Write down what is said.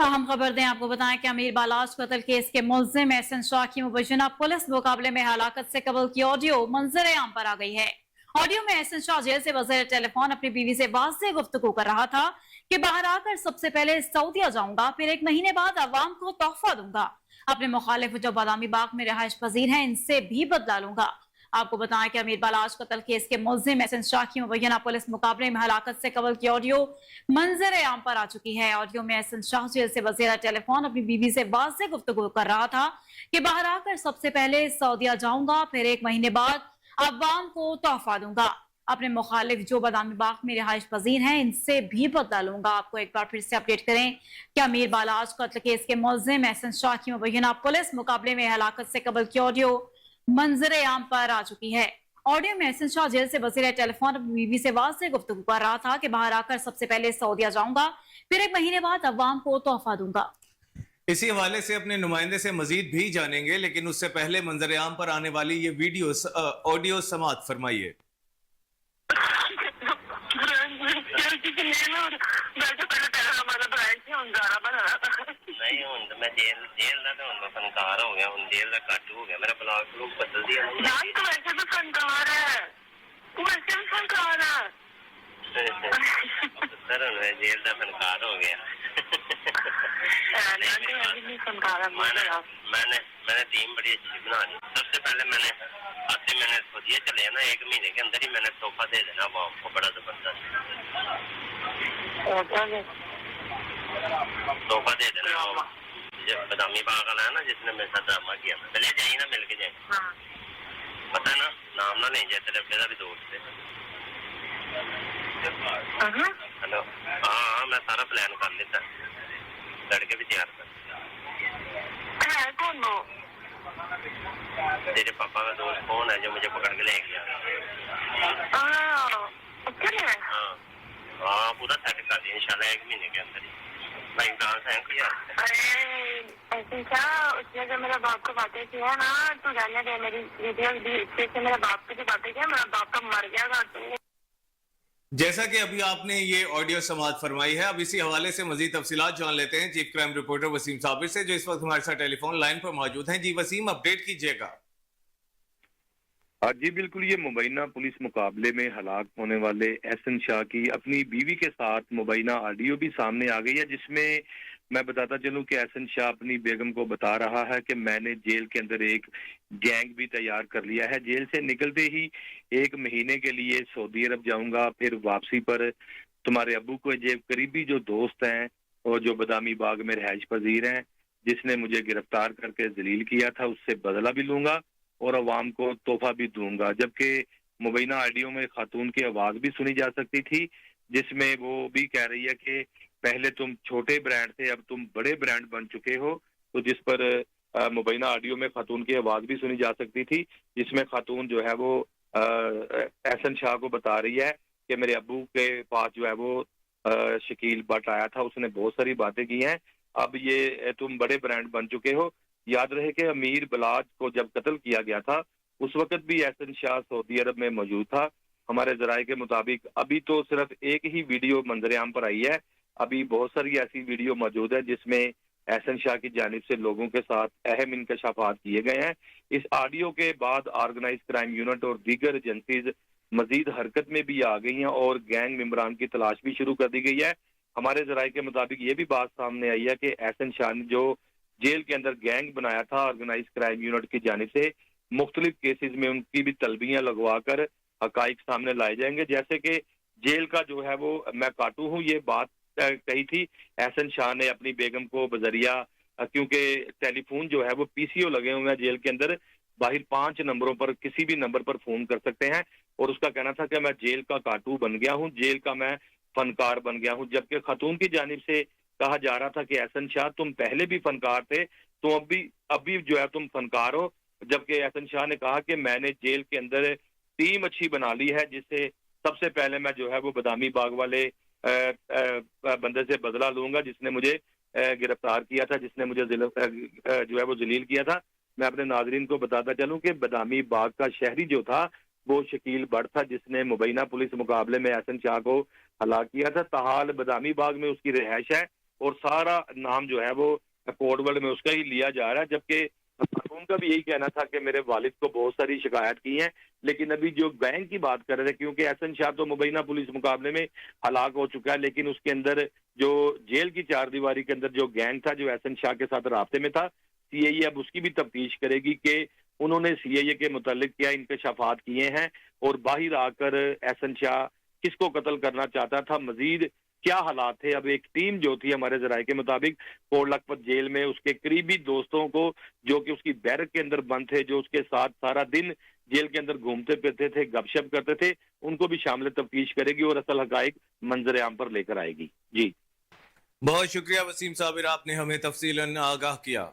अहम खबर दें, आपको बताएं कि अमीर बालाज कत्ल केस के मुल्जिम एहसन शाह की मुबैना पुलिस मुकाबले में हलाकत से कबल की ऑडियो मंजर आम पर आ गई है। ऑडियो में एहसन शाह जेल से बगैर टेलीफोन अपनी बीवी से वाज़ेह गुफ्तगू कर रहा था कि बाहर आकर सबसे पहले सऊदीया जाऊंगा, फिर 1 महीने बाद अवाम को तोहफा दूंगा। अपने मुखालिफ जो बादामी बाग में रिहाइश पजीर हैं, इनसे भी बदला लूंगा। आपको बताएं कि अमीर बालाज कत्ल केस के मुल्जिम एहसन शाह की मुबैना पुलिस मुकाबले में हलाकत से कबल की ऑडियो मंजर आम पर आ चुकी है। ऑडियो में एहसन शाह जेल से बगैर टेलीफोन अपनी बीवी से वाज़ेह गुफ्तगू कर रहा था कि बाहर आकर सबसे पहले सऊदीया जाऊंगा, फिर 1 महीने बाद अवाम को तोहफा दूंगा। अपने मुखालिफ जो बादामी बाग में रिहाइश पजीर हैं, इनसे भी बदला लूंगा। आपको एक बार फिर से अपडेट करें कि अमीर बालाज कत्ल केस के मुल्जिम एहसन शाह की मुबैना पुलिस मुकाबले में हलाकत से कबल की ऑडियो मंजर आम पर आ चुकी है। ऑडियो में एहसन शाह जेल से बगैर टेलीफोन अपनी बीवी से वाज़ेह गुफ्तगू कर रहा था कि बाहर आकर सबसे पहले सऊदीया जाऊंगा, फिर 1 महीने बाद अवाम को तोहफा दूंगा। इसी हवाले से अपने नुमाइंदे से मजीद भी जानेंगे, लेकिन उससे पहले मंजर आम पर आने वाली ये वीडियो ऑडियो समाअत फरमाइए। नहीं हूं मैं जेल दा तो हुन फनकार हो गया, हुन जेल दा कट हो गया, मेरा ब्लॉग लोग बदल दिया। यार तू ऐसे तो फनकार है, तू ऐसे भी फनकार है। सर मैं जेल दा फनकार हो गया। मैंने टीम बड़ी अच्छी बना ली। सबसे पहले मैंने सोचिए चले ना 1 महीने के अंदर ही मैंने तोहफा दे देना अवाम को, बड़ा जबरदस्त तोहफा दे देना। जब बदामी बाग वाला है ना जिसने मेरे साथ ड्रामा किया, चले जाइए ना, मिल के जाए। पता है ना, नाम ना नहीं जाए, तेरे अपने भी दोस्त है। हेलो, हाँ मैं सारा प्लान कर लेता, लड़के भी तैयार कर। कौन हो? तेरे पापा का दोस्त कौन है जो मुझे पकड़ के ले गया? हाँ पूरा सेट कर दिया इंशाल्लाह 1 महीने के अंदर ही। भाई डांस है क्या? अरे ऐसे क्या, उसने जो मेरे बाप को बातें की है ना, तू जाने दे, मेरी वीडियो से मेरे बाप की जो बातें किया, मेरा बाप का मर गया तू। जैसा कि अभी आपने ये ऑडियो समाअत फरमाई है, अब इसी हवाले से मजीद तफसीलात जान लेते हैं chief crime reporter Waseem Sabir से, जो इस वक्त हमारे साथ टेलीफोन लाइन पर मौजूद हैं। जी वसीम, अपडेट कीजिएगा। जी बिल्कुल, ये मुबैना पुलिस मुकाबले में हलाक होने वाले एहसन शाह की अपनी बीवी के साथ मुबैना ऑडियो भी सामने आ गई है, जिसमें मैं बताता चलूं कि एहसन शाह अपनी बेगम को बता रहा है कि मैंने जेल के अंदर एक गैंग भी तैयार कर लिया है, जेल से निकलते ही 1 महीने के लिए सऊदी अरब जाऊंगा, फिर वापसी पर तुम्हारे अब्बू को जो करीबी जो दोस्त हैं और जो बदामी बाग में रिहाइश पजीर हैं, जिसने मुझे गिरफ्तार करके जलील किया था, उससे बदला भी लूंगा और अवाम को तोहफा भी दूंगा। जबकि मुबैना ऑडियो में खातून की आवाज भी सुनी जा सकती थी, जिसमें वो भी कह रही है कि पहले तुम छोटे ब्रांड थे, अब तुम बड़े ब्रांड बन चुके हो। तो जिस पर मुबैना ऑडियो में खातून की आवाज भी सुनी जा सकती थी, जिसमें खातून जो है वो एहसन शाह को बता रही है कि मेरे अब्बू के पास जो है वो शकील बट आया था, उसने बहुत सारी बातें की हैं, अब ये तुम बड़े ब्रांड बन चुके हो। याद रहे कि अमीर बलाज को जब कत्ल किया गया था, उस वक्त भी एहसन शाह सऊदी अरब में मौजूद था। हमारे जराये के मुताबिक अभी तो सिर्फ एक ही वीडियो मंजर आम पर आई है, अभी बहुत सारी ऐसी वीडियो मौजूद है जिसमें एहसन शाह की जानिब से लोगों के साथ अहम इंकशाफात किए गए हैं। इस ऑडियो के बाद ऑर्गेनाइज क्राइम यूनिट और दीगर एजेंसीज मजीद हरकत में भी आ गई हैं और गैंग मेंबरान की तलाश भी शुरू कर दी गई है। हमारे जराये के मुताबिक ये भी बात सामने आई है कि एहसन शाह ने जो जेल के अंदर गैंग बनाया था ऑर्गेनाइज क्राइम यूनिट की जानिब से, मुख्तलिफ केसेस में उनकी भी तलबियां लगवा कर हकाइक सामने लाए जाएंगे। जैसे कि जेल का जो है वो मैं काटू हूँ, ये बात कही थी एहसन शाह ने अपनी बेगम को बजरिया, क्योंकि टेलीफोन जो है वो पीसीओ लगे हुए हैं जेल के अंदर, बाहर 5 नंबरों पर किसी भी नंबर पर फोन कर सकते हैं, और उसका कहना था कि मैं जेल का काटू बन गया हूँ, जेल का मैं फनकार बन गया हूँ। जबकि खातून की जानिब से कहा जा रहा था कि एहसन शाह तुम पहले भी फनकार थे, तो अभी जो है तुम फनकार हो। जबकि एहसन शाह ने कहा कि मैंने जेल के अंदर टीम अच्छी बना ली है, जिससे सबसे पहले मैं जो है वो बदामी बाग वाले बंदे से बदला लूंगा जिसने मुझे गिरफ्तार किया था, जिसने मुझे जो है वो जलील किया था। मैं अपने नाजरीन को बताता चलूं कि बदामी बाग का शहरी जो था वो शकील बट था, जिसने मुबैना पुलिस मुकाबले में एहसन शाह को हलाक किया था। ताहाल बदामी बाग में उसकी रिहाइश है اور سارا نام جو ہے وہ کوڈ ورڈ میں اس کا ہی لیا جا رہا ہے، جبکہ خاتون کا بھی یہی کہنا تھا کہ میرے والد کو بہت ساری شکایت کی ہیں، لیکن ابھی جو گینگ کی بات کر رہے تھے، کیونکہ احسن شاہ تو مبینہ پولیس مقابلے میں ہلاک ہو چکا ہے، لیکن اس کے اندر جو جیل کی چار دیواری کے اندر جو گینگ تھا جو احسن شاہ کے ساتھ رابطے میں تھا، سی اے اے اب اس کی بھی تفتیش کرے گی کہ انہوں نے سی اے اے کے متعلق کیا انکشافات کیے ہیں اور باہر آ کر احسن شاہ کس کو قتل کرنا چاہتا تھا، مزید کیا حالات تھے۔ اب ایک ٹیم جو تھی ہمارے ذرائع کے مطابق کوٹ لکھپت جیل میں اس کے قریبی دوستوں کو جو کہ اس کی بیرک کے اندر بند تھے، جو اس کے ساتھ سارا دن جیل کے اندر گھومتے پھرتے تھے، گپ شپ کرتے تھے، ان کو بھی شامل تفتیش کرے گی اور اصل حقائق منظر عام پر لے کر آئے گی۔ جی بہت شکریہ وسیم صابر، آپ نے ہمیں تفصیلاً آگاہ کیا۔